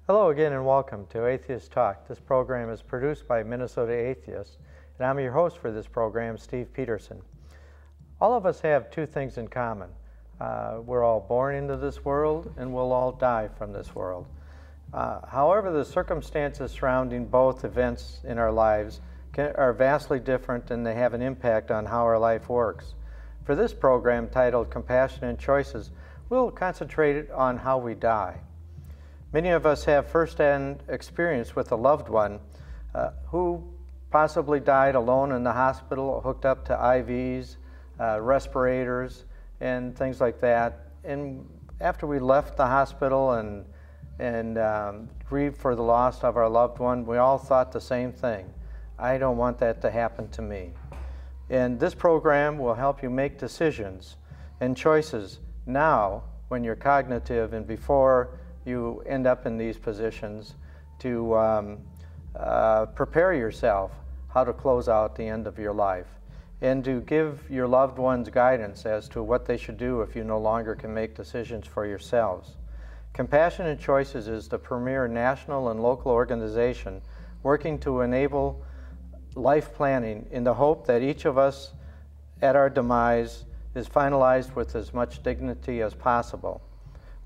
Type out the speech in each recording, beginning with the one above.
Hello again and welcome to Atheists Talk. This program is produced by Minnesota Atheists, and I'm your host for this program, Steve Petersen. All of us have two things in common. We're all born into this world and we'll all die from this world. However, the circumstances surrounding both events in our lives are vastly different, and they have an impact on how our life works. For this program titled Compassionate Choices, we'll concentrate on how we die. Many of us have first-hand experience with a loved one who possibly died alone in the hospital, hooked up to IVs, respirators, and things like that. And after we left the hospital and grieved for the loss of our loved one, we all thought the same thing. I don't want that to happen to me. And this program will help you make decisions and choices now when you're cognitive and before you end up in these positions to prepare yourself how to close out the end of your life and to give your loved ones guidance as to what they should do if you no longer can make decisions for yourselves. Compassionate Choices is the premier national and local organization working to enable life planning in the hope that each of us at our demise is finalized with as much dignity as possible.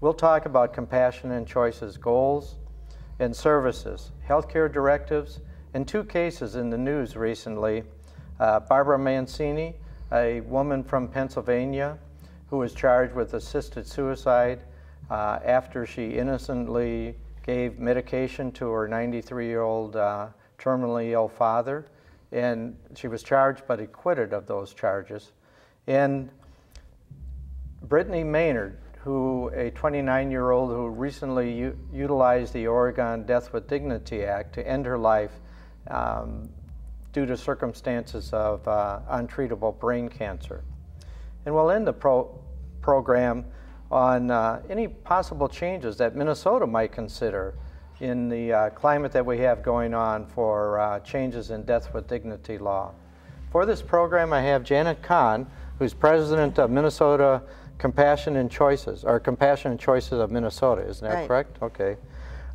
We'll talk about Compassionate Choices goals and services, healthcare directives, and two cases in the news recently. Barbara Mancini, a woman from Pennsylvania who was charged with assisted suicide after she innocently gave medication to her 93-year-old terminally ill father, and she was charged but acquitted of those charges. And Bethany Maynard, who a 29-year-old who recently utilized the Oregon Death with Dignity Act to end her life due to circumstances of untreatable brain cancer. And we'll end the program on any possible changes that Minnesota might consider in the climate that we have going on for changes in death with dignity law. For this program, I have Janet Conn, who's president of Minnesota Compassionate Choices, or Compassionate Choices of Minnesota, isn't that correct? Okay.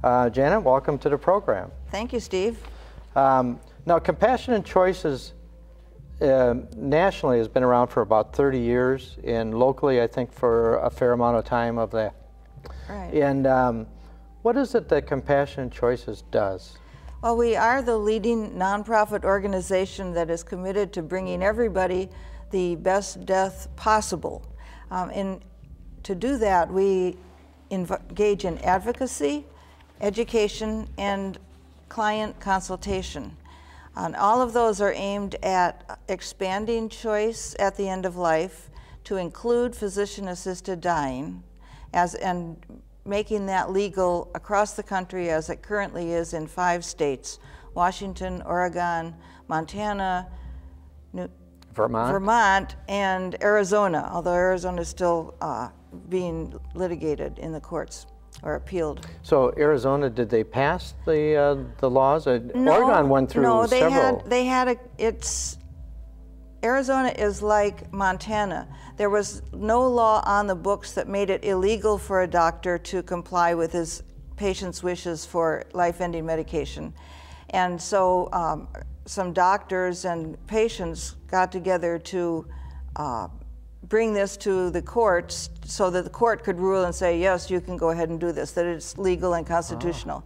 Janet, welcome to the program. Thank you, Steve. Now, Compassionate Choices nationally has been around for about 30 years, and locally, I think, for a fair amount of time of that. Right. And what is it that Compassionate Choices does? Well, we are the leading nonprofit organization that is committed to bringing everybody the best death possible. And to do that, we engage in advocacy, education, and client consultation. And all of those are aimed at expanding choice at the end of life to include physician-assisted dying and making that legal across the country as it currently is in 5 states: Washington, Oregon, Montana, Vermont, and Arizona, although Arizona is still being litigated in the courts or appealed. So Arizona, did they pass the laws? No, Oregon went through several. Arizona is like Montana. There was no law on the books that made it illegal for a doctor to comply with his patient's wishes for life-ending medication. And so some doctors and patients got together to bring this to the courts so that the court could rule and say, yes, you can go ahead and do this, that it's legal and constitutional.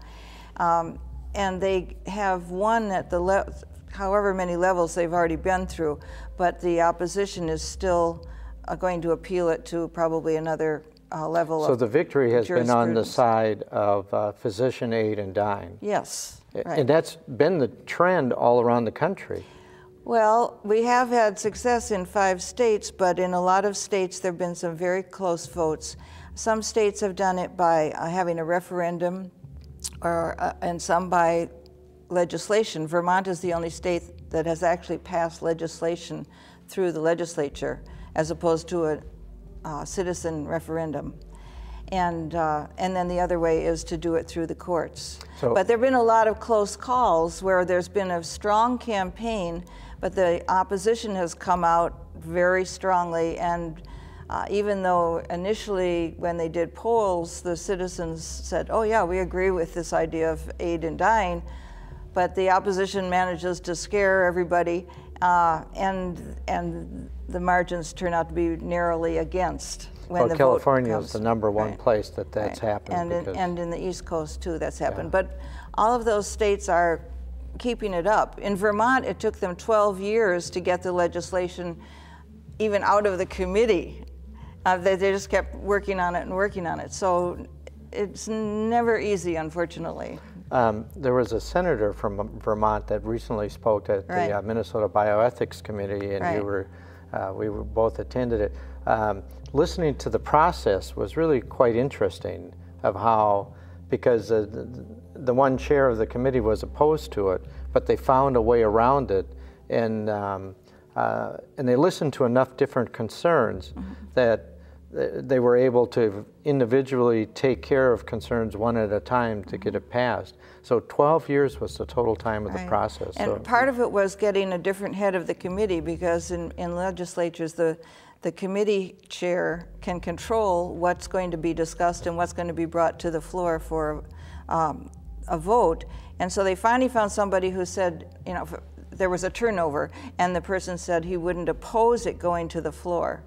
And they have won at the however many levels they've already been through, but the opposition is still going to appeal it to probably another level. So the victory has been on the side of physician aid and dying. Yes. Right. And that's been the trend all around the country. Well, we have had success in 5 states, but in a lot of states there have been some very close votes. Some states have done it by having a referendum, and some by legislation. Vermont is the only state that has actually passed legislation through the legislature, as opposed to a citizen referendum. And then the other way is to do it through the courts. But there have been a lot of close calls where there's been a strong campaign, but the opposition has come out very strongly, and even though initially when they did polls, the citizens said, oh yeah, we agree with this idea of aid in dying, but the opposition manages to scare everybody, and the margins turn out to be narrowly against when the California vote is the #1 place that's happened. And in the East Coast too, that's happened. But all of those states are keeping it up. In Vermont, it took them 12 years to get the legislation even out of the committee. They just kept working on it and working on it. So it's never easy, unfortunately. There was a senator from Vermont that recently spoke at the Minnesota Bioethics Committee, and we were both attended it. Listening to the process was really quite interesting of how, because the one chair of the committee was opposed to it, but they found a way around it, and they listened to enough different concerns that they were able to individually take care of concerns one at a time to get it passed. So 12 years was the total time of the process. And so part of it was getting a different head of the committee, because in legislatures, the committee chair can control what's going to be discussed and what's going to be brought to the floor for a vote. And so they finally found somebody who said, you know, there was a turnover, and the person said he wouldn't oppose it going to the floor.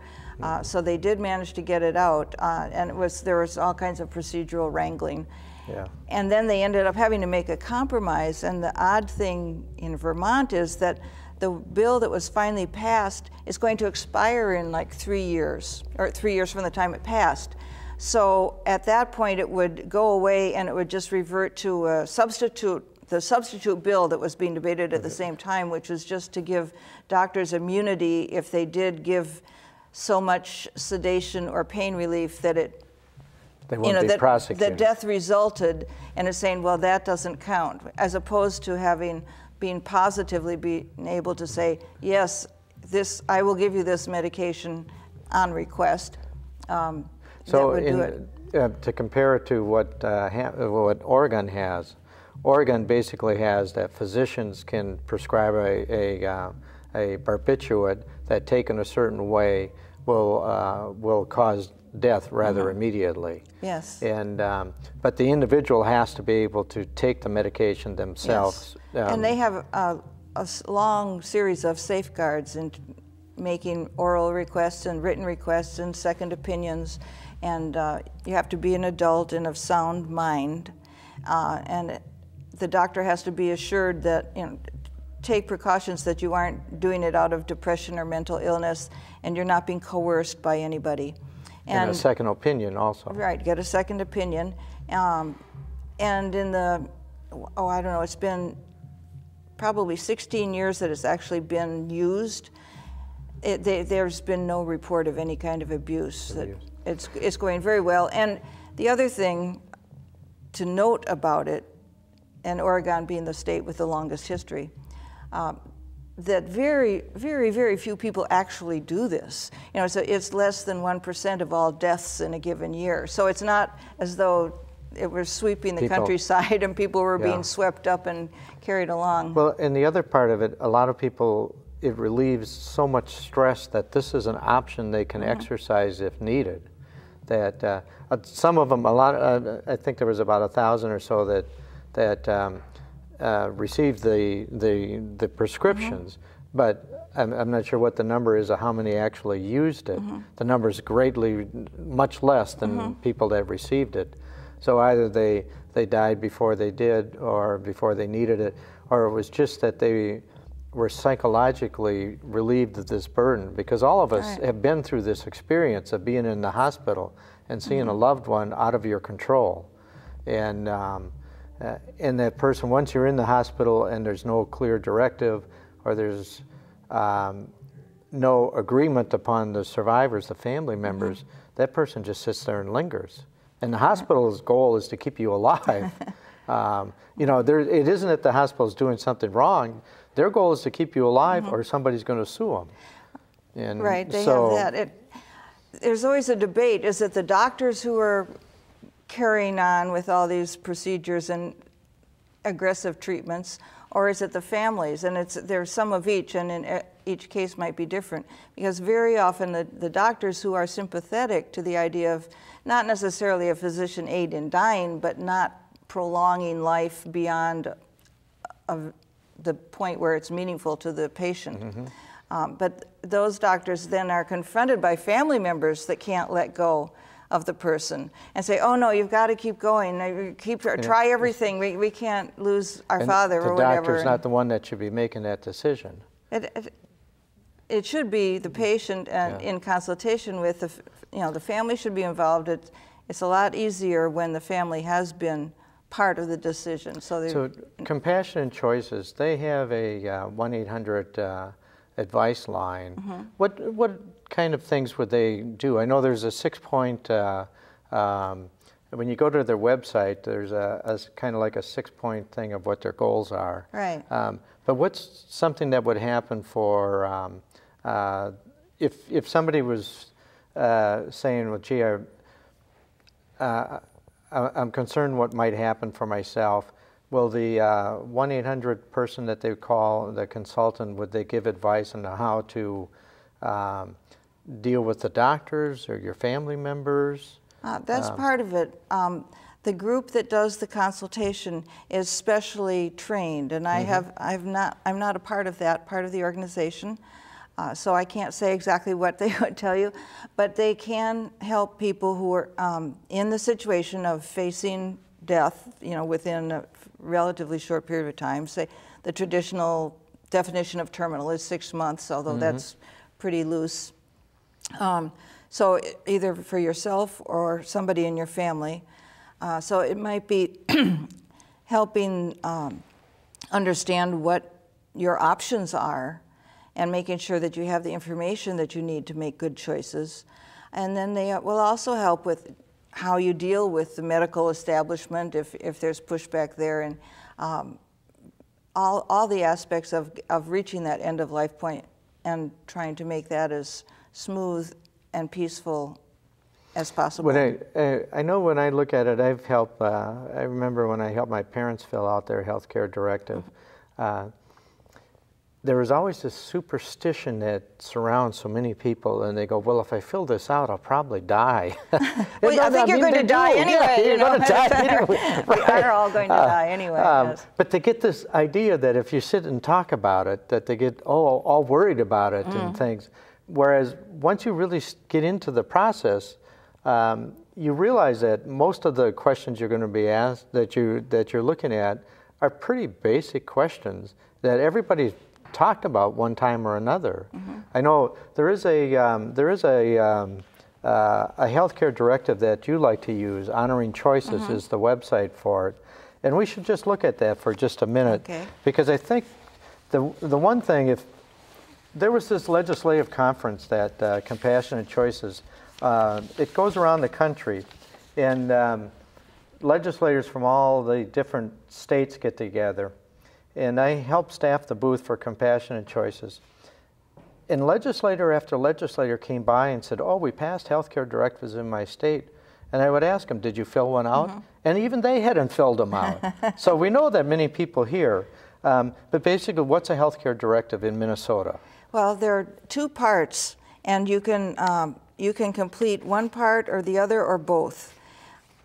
So they did manage to get it out, and there was all kinds of procedural wrangling. Yeah. And then they ended up having to make a compromise, and the odd thing in Vermont is that the bill that was finally passed is going to expire in like 3 years, or 3 years from the time it passed. So at that point it would go away, and it would just revert to a the substitute bill that was being debated at the same time, which was just to give doctors immunity if they did give so much sedation or pain relief that they won't be prosecuted. That death resulted, and it's saying, well, that doesn't count, as opposed to being positively able to say, yes, I will give you this medication on request. So that would do it. To compare it to what Oregon has, Oregon basically has that physicians can prescribe a barbiturate that, taken a certain way, will cause death rather immediately. Yes. And but the individual has to be able to take the medication themselves. Yes. And they have a long series of safeguards in making oral requests and written requests and second opinions, and you have to be an adult and of sound mind, and the doctor has to be assured that, you know, take precautions that you aren't doing it out of depression or mental illness, and you're not being coerced by anybody. And a second opinion also. Right, get a second opinion. And in the, I don't know, it's been probably 16 years that it's actually been used. There's been no report of any kind of abuse. It's going very well. And the other thing to note about it, and Oregon being the state with the longest history, that very, very, very few people actually do this. You know, so it's less than 1% of all deaths in a given year. So it's not as though it was sweeping the countryside and people were being swept up and carried along. Well, and the other part of it, a lot of people, it relieves so much stress that this is an option they can exercise if needed. That some of them, I think there was about 1,000 or so that received the prescriptions, but I'm not sure what the number is of how many actually used it. The number is much less than people that received it. So either they died before they did, or before they needed it, or it was just that they were psychologically relieved of this burden, because all of us have been through this experience of being in the hospital and seeing a loved one out of your control. And that person, once you're in the hospital and there's no clear directive, or there's no agreement upon the survivors, the family members, that person just sits there and lingers. And the hospital's goal is to keep you alive. You know, it isn't that the hospital's doing something wrong. Their goal is to keep you alive, or somebody's going to sue them. And right, they have that. There's always a debate. Is it the doctors who are carrying on with all these procedures and aggressive treatments, or is it the families? And there's some of each, and in each case might be different, because very often the doctors who are sympathetic to the idea of not necessarily a physician aid in dying, but not prolonging life beyond the point where it's meaningful to the patient. But those doctors then are confronted by family members that can't let go of the person and say, oh no, you've got to keep going, try everything, we can't lose our father or whatever. The doctor's not the one that should be making that decision. It should be the patient, and in consultation with the family should be involved. It's a lot easier when the family has been part of the decision. So Compassionate Choices, they have a 1-800 advice line. What kind of things would they do? I know there's a 6-point, when you go to their website, there's a kind of like a 6-point thing of what their goals are. Right. But what's something that would happen for, if somebody was saying, well, gee, I'm concerned what might happen for myself. Will the 1-800 person that they call, the consultant, would they give advice on how to deal with the doctors or your family members? That's part of it. The group that does the consultation is specially trained, and I'm not a part of that part of the organization, so I can't say exactly what they would tell you, but they can help people who are in the situation of facing death, within a relatively short period of time. Say the traditional definition of terminal is 6 months, although that's pretty loose. So either for yourself or somebody in your family. So it might be helping understand what your options are and making sure that you have the information that you need to make good choices. And then they will also help with how you deal with the medical establishment if there's pushback there, and all the aspects of reaching that end of life point and trying to make that as smooth and peaceful as possible. I know when I look at it, I've helped, I remember when I helped my parents fill out their healthcare directive, there was always this superstition that surrounds so many people, and they go, well, if I fill this out, I'll probably die. Well, I think you're going to die anyway. You're going to die anyway. We are all going to die anyway. Yes. But they get this idea that if you sit and talk about it, that they get all worried about it and things. Whereas once you really get into the process, you realize that most of the questions you're going to be asked, that you're looking at, are pretty basic questions that everybody's talked about one time or another. I know there is a healthcare directive that you like to use. Honoring Choices is the website for it, and we should just look at that for just a minute, because I think the one thing, if there was this legislative conference that Compassionate Choices, it goes around the country, and legislators from all the different states get together. And I helped staff the booth for Compassionate Choices. And legislator after legislator came by and said, oh, we passed healthcare directives in my state. And I would ask them, did you fill one out? And even they hadn't filled them out. So we know that many people here. But basically, what's a healthcare directive in Minnesota? Well, there are 2 parts, and you can complete one part or the other or both.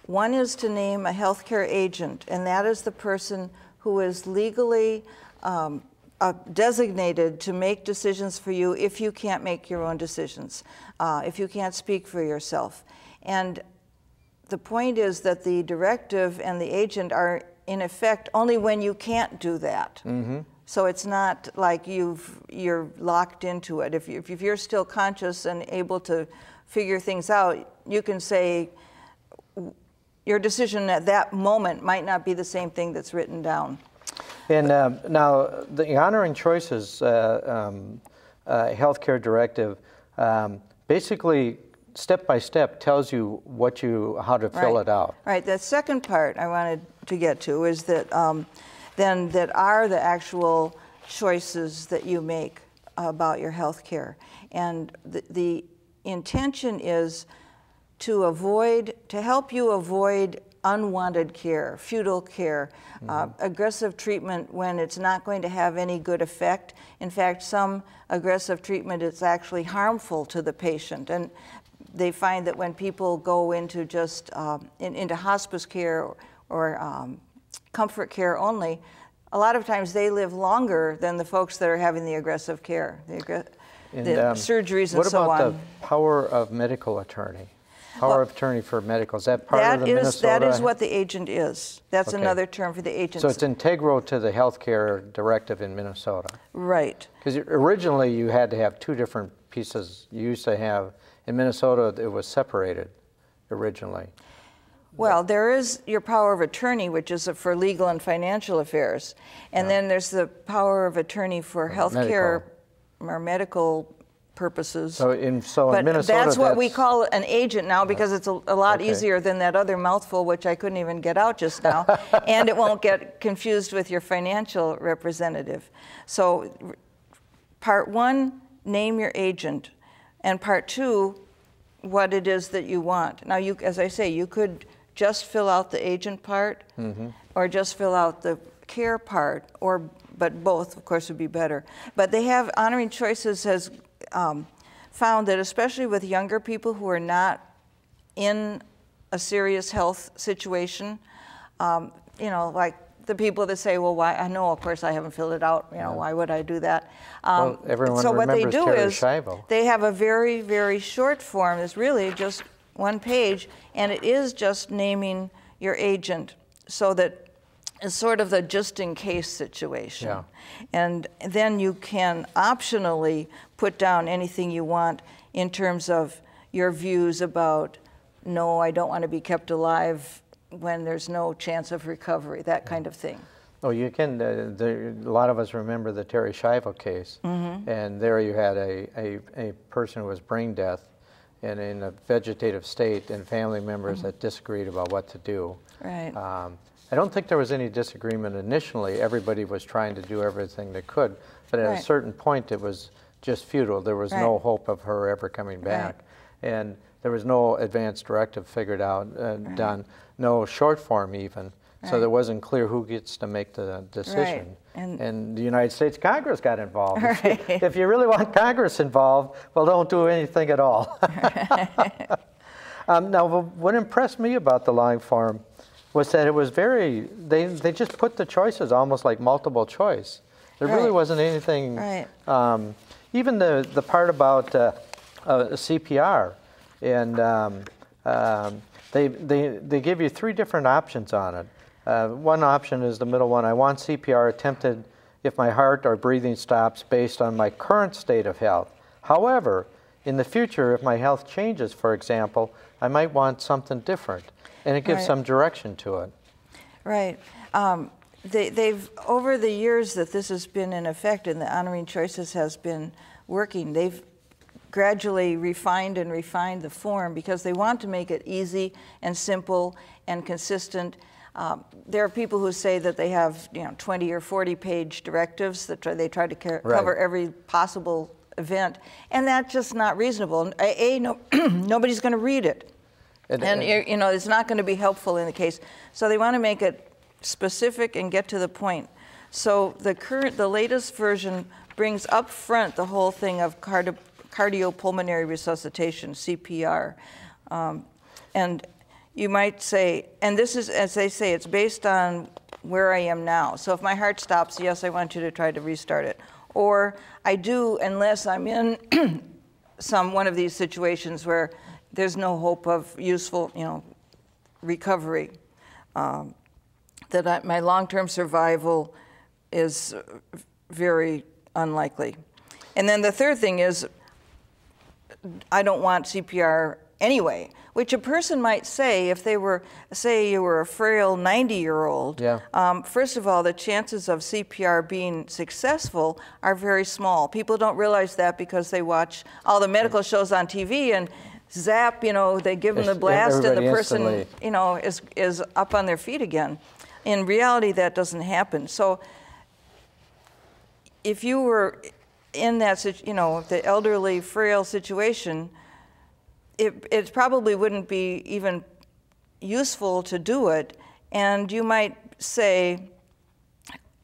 One is to name a healthcare agent, and that is the person who is legally designated to make decisions for you if you can't make your own decisions, if you can't speak for yourself. And the point is that the directive and the agent are in effect only when you can't do that. So it's not like you're locked into it. If you're still conscious and able to figure things out, you can say, your decision at that moment might not be the same thing that's written down. And now, the Honoring Choices healthcare directive basically, step by step, tells you how to fill it out. Right. The second part I wanted to get to is that that are the actual choices that you make about your health care, and the intention is to help you avoid unwanted care, futile care, aggressive treatment when it's not going to have any good effect. In fact, some aggressive treatment is actually harmful to the patient. And they find that when people go into just into hospice care or comfort care only, a lot of times they live longer than the folks that are having the aggressive care, the surgeries and so on. What about the power of medical attorney? Power of attorney for medical, is that part of the Minnesota? That is what the agent is. That's another term for the agent. So it's integral to the healthcare directive in Minnesota. Right. Because originally you had to have two different pieces. You used to have, in Minnesota, it was separated originally. Well, there is your power of attorney, which is for legal and financial affairs. And then there's the power of attorney for healthcare or medical purposes. So in but Minnesota, that's what we call an agent now, because it's a lot easier than that other mouthful, which I couldn't even get out just now. And it won't get confused with your financial representative. So part one, name your agent. And part two, what it is that you want. Now, you, as I say, you could just fill out the agent part or just fill out the care part, but both, of course, would be better. But they have, Honoring Choices has found that especially with younger people who are not in a serious health situation, you know, like the people that say, well, why, I know, of course, I haven't filled it out, you know, why would I do that? Well, everyone so what they do Terry is Schiavo. They have a very, very short form. It's really just one page, and it is just naming your agent, so that it's sort of the just-in-case situation. Yeah. And then you can optionally put down anything you want in terms of your views about, no, I don't want to be kept alive when there's no chance of recovery, that kind of thing. Oh, you can, a lot of us remember the Terry Schiavo case, and there you had a person who was brain death and in a vegetative state, and family members that disagreed about what to do. Right. I don't think there was any disagreement initially. Everybody was trying to do everything they could, but at a certain point it was just futile. There was no hope of her ever coming back. And there was no advanced directive figured out, done, no short form even. So it wasn't clear who gets to make the decision. And the United States Congress got involved. If you really want Congress involved, well, don't do anything at all. Now, what impressed me about the long form was that it was very, they just put the choices almost like multiple choice. There really wasn't anything, even the part about CPR, and they give you three different options on it. One option is the middle one. I want CPR attempted if my heart or breathing stops based on my current state of health. However, in the future, if my health changes, for example, I might want something different. And it gives some direction to it. Right. They've, over the years that this has been in effect and the Honoring Choices has been working, they've gradually refined and refined the form because they want to make it easy and simple and consistent. There are people who say that they have 20 or 40 page directives that they try to cover every possible event, and that's just not reasonable. Nobody's going to read it. And it's not going to be helpful in the case. So they want to make it specific and get to the point. So the latest version brings up front the whole thing of cardiopulmonary resuscitation, CPR. And you might say, and this is, as they say, it's based on where I am now. So if my heart stops, yes, I want you to try to restart it. Or I do, unless I'm in one of these situations where there's no hope of useful, recovery. That my long-term survival is very unlikely. And then the third thing is, I don't want CPR anyway, which a person might say if they were, say you were a frail 90-year-old. First of all, the chances of CPR being successful are very small. People don't realize that because they watch all the medical shows on TV and zap, they give them the blast and the person, is up on their feet again. In reality, that doesn't happen. So if you were in that, the elderly, frail situation, it probably wouldn't be even useful to do it. And you might say,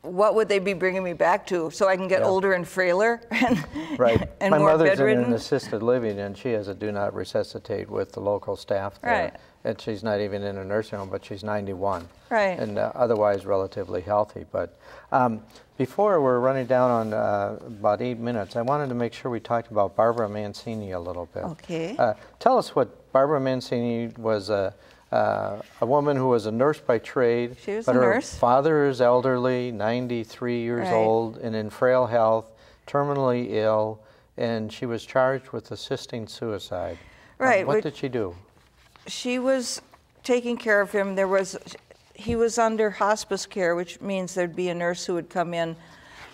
what would they be bringing me back to so I can get older and frailer and, right. and My more mother's bedridden? in an assisted living, and she has a do not resuscitate with the local staff there. Right. And she's not even in a nursing home, but she's 91. Right. And otherwise relatively healthy. But before we're running down on about 8 minutes, I wanted to make sure we talked about Barbara Mancini a little bit. Okay. Tell us what Barbara Mancini was. A woman who was a nurse by trade, she was but a her nurse. father is elderly, 93 years old, and in frail health, terminally ill, and she was charged with assisting suicide. Right. What did she do? She was taking care of him. He was under hospice care, which means there'd be a nurse who would come in,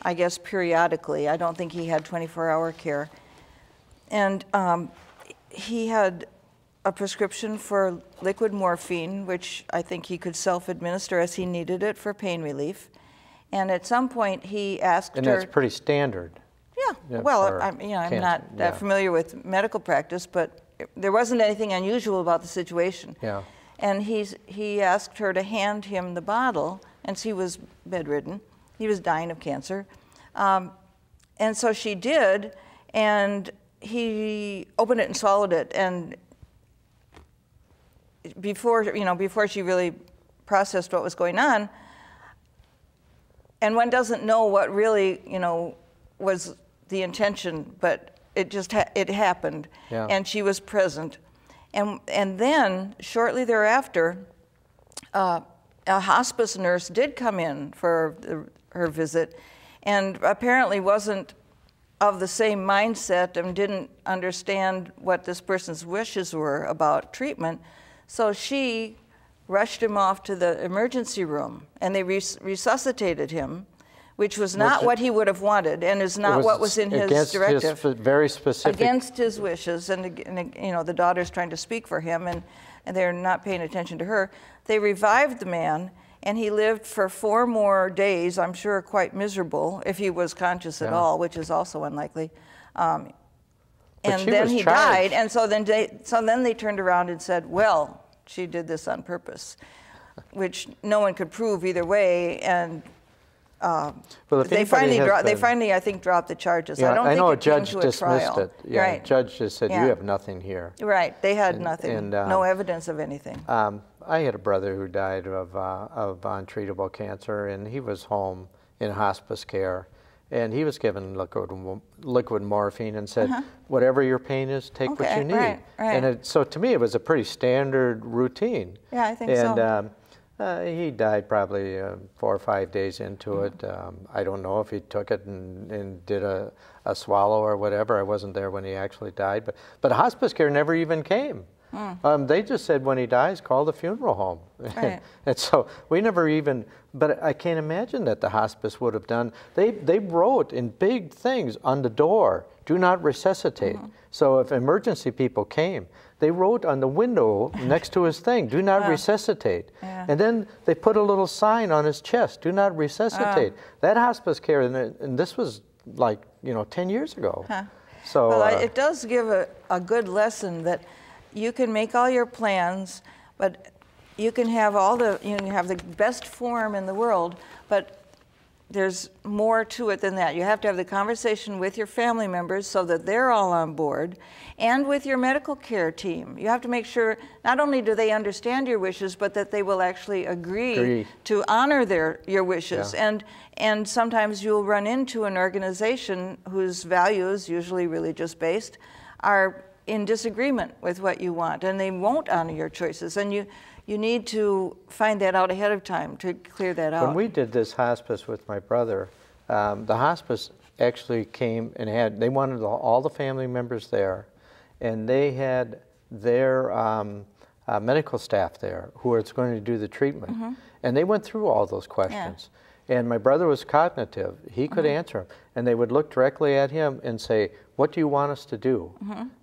I guess, periodically. I don't think he had 24-hour care. And he had a prescription for liquid morphine, which I think he could self-administer as he needed it for pain relief. And at some point, he asked her... And that's pretty standard. Yeah. Well, I'm not that familiar with medical practice, but there wasn't anything unusual about the situation. Yeah. And he asked her to hand him the bottle, and she was bedridden. He was dying of cancer. And so she did, and he opened it and swallowed it. And before she really processed what was going on, and one doesn't know what really, was the intention, but it just it happened, and she was present. And then, shortly thereafter, a hospice nurse did come in for her visit, and apparently wasn't of the same mindset and didn't understand what this person's wishes were about treatment. So she rushed him off to the emergency room, and they resuscitated him, which was not what he would have wanted, and is not what was in his directive. His very specific. Against his wishes, and the daughter's trying to speak for him, and they're not paying attention to her. They revived the man, and he lived for 4 more days, I'm sure quite miserable, if he was conscious at all, which is also unlikely. And then he died, and so then they turned around and said, well, she did this on purpose, which no one could prove either way, and they finally, I think, dropped the charges. Yeah, I know a think it came judge to a dismissed trial. it. Yeah, right. The judge just said, you have nothing here. Right, they had nothing, no evidence of anything. I had a brother who died of untreatable cancer, and he was home in hospice care, and he was given liquid morphine and said, whatever your pain is, take what you need. Right. And so to me, it was a pretty standard routine. Yeah, I think so. He died probably 4 or 5 days into it. I don't know if he took it and did a swallow or whatever. I wasn't there when he actually died. But hospice care never even came. They just said when he dies, call the funeral home. Right. And so we never even, but I can't imagine that the hospice would have done. They wrote in big things on the door, do not resuscitate. So if emergency people came, they wrote on the window next to his thing, do not resuscitate. And then they put a little sign on his chest, do not resuscitate. That hospice care, and this was like, 10 years ago. So well, it does give a good lesson that you can make all your plans, but you can have have the best form in the world, but there's more to it than that. You have to have the conversation with your family members so that they're all on board, and with your medical care team. You have to make sure not only do they understand your wishes, but that they will actually agree to honor your wishes. And sometimes you'll run into an organization whose values, usually religious based, are in disagreement with what you want, and they won't honor your choices. And you need to find that out ahead of time to clear that out. When we did this hospice with my brother, the hospice actually came and they wanted all the family members there, and they had their medical staff there who was going to do the treatment. And they went through all those questions. And my brother was cognitive. He could answer them. And they would look directly at him and say, what do you want us to do?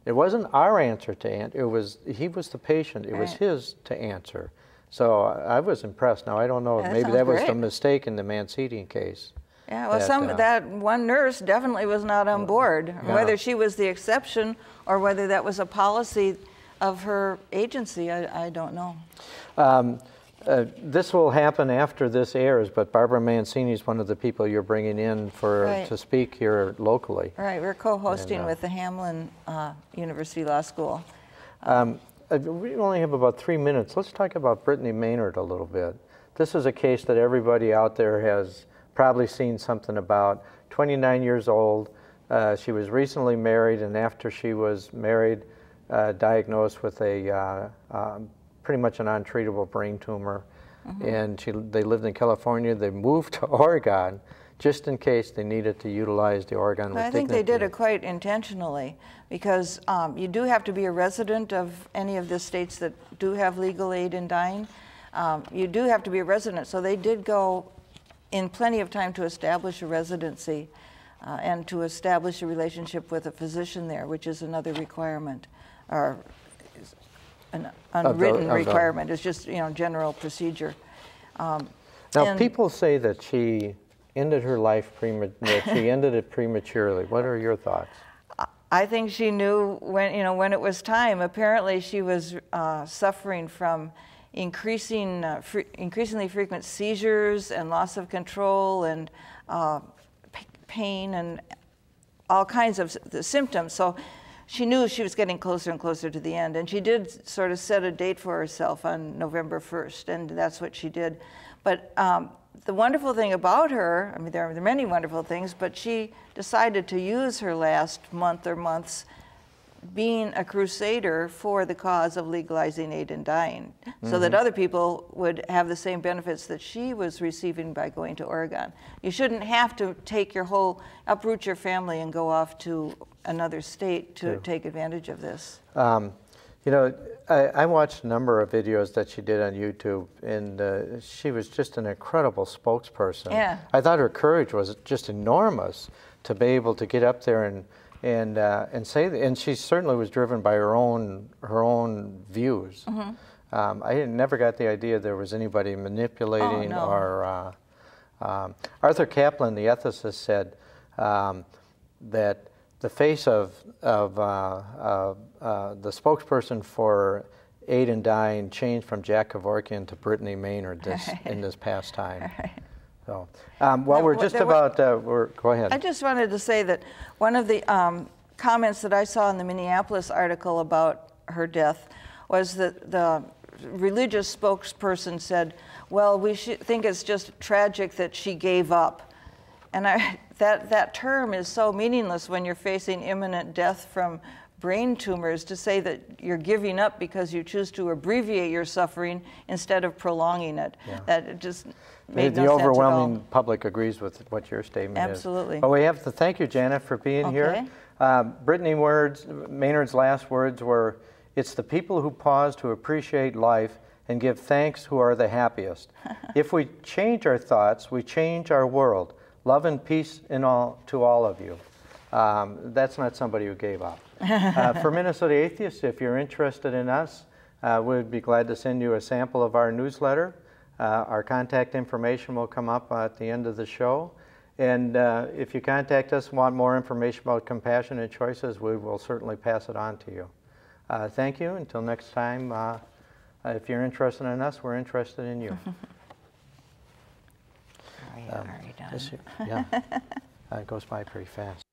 It wasn't our answer to answer. He was the patient. It was his to answer. So I was impressed. Now, I don't know. Maybe that was the mistake in the Mancini case. Yeah, well, that one nurse definitely was not on board. Whether she was the exception or whether that was a policy of her agency. I don't know. This will happen after this airs, but Barbara Mancini is one of the people you're bringing in to speak here locally. Right, we're co-hosting with the Hamlin University Law School. We only have about 3 minutes. Let's talk about Bethany Maynard a little bit. This is a case that everybody out there has probably seen something about. 29 years old. She was recently married, and after she was married, diagnosed with a pretty much an untreatable brain tumor. And they lived in California. They moved to Oregon just in case they needed to utilize the Oregon with dignity. I think they did it quite intentionally, because you do have to be a resident of any of the states that do have legal aid in dying. You do have to be a resident, so they did go in plenty of time to establish a residency and to establish a relationship with a physician there, which is another requirement, or an unwritten requirement. It's just, general procedure. Now, people say that she ended her life that she ended it prematurely. What are your thoughts? I think she knew when it was time. Apparently, she was suffering from increasingly frequent seizures and loss of control and pain and all kinds of symptoms. So she knew she was getting closer and closer to the end, and she did sort of set a date for herself on November 1st, and that's what she did. But the wonderful thing about her, I mean, there are many wonderful things, but she decided to use her last month or months being a crusader for the cause of legalizing aid in dying, so that other people would have the same benefits that she was receiving by going to Oregon. You shouldn't have to uproot your family and go off to another state to take advantage of this. I watched a number of videos that she did on YouTube, and she was just an incredible spokesperson. Yeah. I thought her courage was just enormous to be able to get up there and say that, and she certainly was driven by her own views. I never got the idea there was anybody manipulating or. Arthur Caplan, the ethicist, said that the face of the spokesperson for aid in dying changed from Jack Kevorkian to Bethany Maynard in this past time. So, we're just about, go ahead. I just wanted to say that one of the comments that I saw in the Minneapolis article about her death was that the religious spokesperson said, well, we think it's just tragic that she gave up. And that term is so meaningless when you're facing imminent death from brain tumors, to say that you're giving up because you choose to abbreviate your suffering instead of prolonging it. Yeah. That just made no sense at all. The overwhelming public agrees with what your statement is. Absolutely. But we have to thank you, Janet, for being here. Bethany Maynard's last words were, "It's the people who pause to appreciate life and give thanks who are the happiest. If we change our thoughts, we change our world. Love and peace to all of you." That's not somebody who gave up. For Minnesota Atheists, if you're interested in us, we'd be glad to send you a sample of our newsletter. Our contact information will come up at the end of the show. And if you contact us and want more information about compassionate choices, we will certainly pass it on to you. Thank you. Until next time, if you're interested in us, we're interested in you. Are you done? Yeah, it goes by pretty fast.